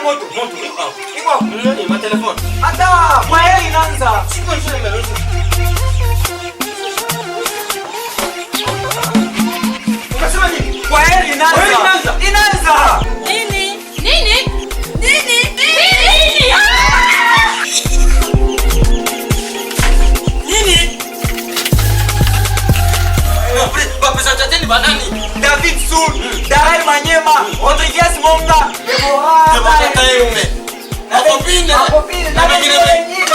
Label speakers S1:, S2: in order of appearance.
S1: moto.
S2: Moto iko hapo.
S1: Iko hapo.
S2: Nani ma telefoni?
S1: Hata kwa heri inaanza.
S2: Chukua njoo nimeruhusu. Unasema nini?
S1: Kwa heri inaanza.
S2: Kwa heri inaanza.
S1: Inaanza.
S3: Nini? Nini? Nini?
S2: Nini? Bapesa tateni banani?
S1: David Sun, Darai Manyema, Rodriguez Monga,
S2: Tebaka yume. Hapo pina.
S1: Hapo pili na
S2: wengine
S1: wengine.